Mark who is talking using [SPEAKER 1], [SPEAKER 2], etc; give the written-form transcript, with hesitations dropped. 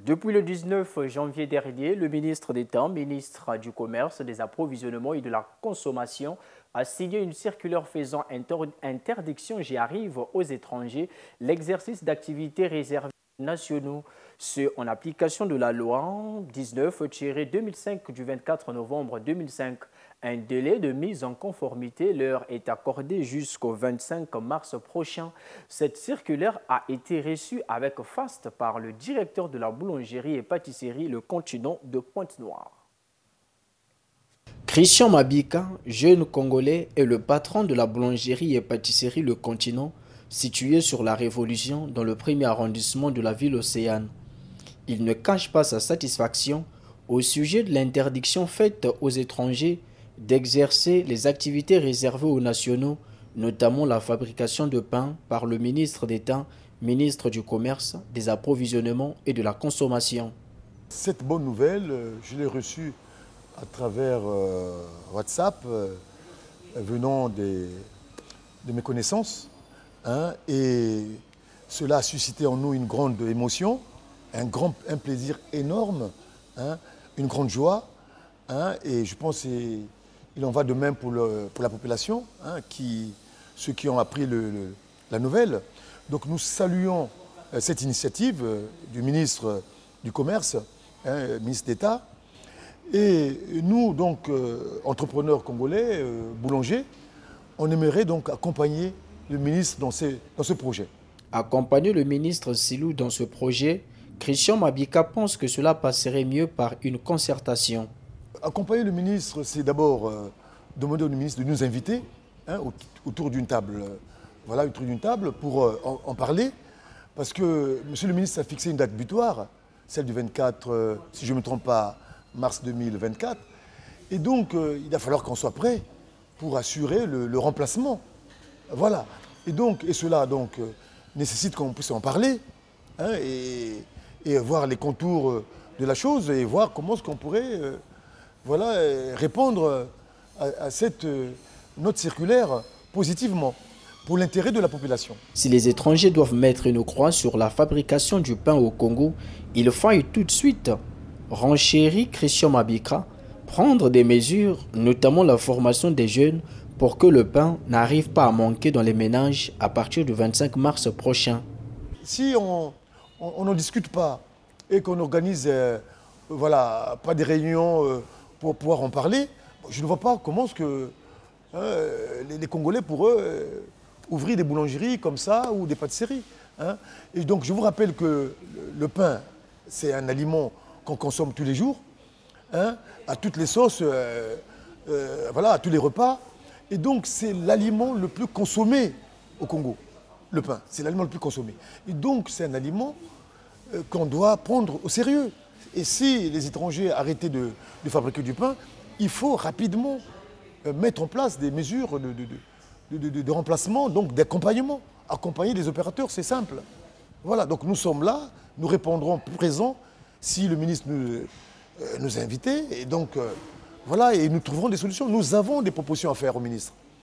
[SPEAKER 1] Depuis le 19 janvier dernier, le ministre d'État, ministre du Commerce, des Approvisionnements et de la Consommation a signé une circulaire faisant interdiction, j'y arrive, aux étrangers l'exercice d'activités réservées aux nationaux. C'est en application de la loi 19-2005 du 24 novembre 2005. Un délai de mise en conformité leur est accordé jusqu'au 25 mars prochain. Cette circulaire a été reçue avec faste par le directeur de la boulangerie et pâtisserie Le Continent de Pointe-Noire. Christian Mabika, jeune Congolais, est le patron de la boulangerie et pâtisserie Le Continent, située sur la Révolution dans le 1er arrondissement de la ville Océane. Il ne cache pas sa satisfaction au sujet de l'interdiction faite aux étrangers d'exercer les activités réservées aux nationaux, notamment la fabrication de pain par le ministre d'État, ministre du Commerce, des Approvisionnements et de la Consommation.
[SPEAKER 2] Cette bonne nouvelle, je l'ai reçue à travers WhatsApp, venant de mes connaissances, et cela a suscité en nous une grande émotion, un plaisir énorme, une grande joie, et je pense qu'il en va de même pour la population, ceux qui ont appris la nouvelle. Donc nous saluons cette initiative du ministre du Commerce, ministre d'État, et nous, donc, entrepreneurs congolais, boulangers, on aimerait donc accompagner le ministre dans ce projet.
[SPEAKER 1] Accompagner le ministre Silou dans ce projet, Christian Mabika pense que cela passerait mieux par une concertation.
[SPEAKER 2] Accompagner le ministre, c'est d'abord demander au ministre de nous inviter autour d'une table, autour d'une table pour en parler, parce que monsieur le ministre a fixé une date butoir, celle du 24, si je ne me trompe pas, mars 2024, et donc il va falloir qu'on soit prêt pour assurer le remplacement. Voilà. Et cela donc nécessite qu'on puisse en parler et voir les contours de la chose et voir comment est-ce qu'on pourrait répondre à cette note circulaire positivement pour l'intérêt de la population.
[SPEAKER 1] Si les étrangers doivent mettre une croix sur la fabrication du pain au Congo, il faille tout de suite, renchérit Christian Mabika, prendre des mesures, notamment la formation des jeunes, pour que le pain n'arrive pas à manquer dans les ménages à partir du 25 mars prochain.
[SPEAKER 2] Si on n'en discute pas et qu'on n'organise pas des réunions pour pouvoir en parler, je ne vois pas comment est-ce que les Congolais pourraient ouvrir des boulangeries comme ça ou des pâtisseries. Et donc je vous rappelle que le pain, c'est un aliment qu'on consomme tous les jours, à toutes les sauces, à tous les repas. Et donc c'est l'aliment le plus consommé au Congo, le pain. C'est l'aliment le plus consommé. Et donc c'est un aliment qu'on doit prendre au sérieux. Et si les étrangers arrêtaient de fabriquer du pain, il faut rapidement mettre en place des mesures de remplacement, donc d'accompagnement. Accompagner les opérateurs, c'est simple. Voilà, donc nous sommes là, nous répondrons présents si le ministre nous a invités. Et donc, et nous trouverons des solutions. Nous avons des propositions à faire au ministre.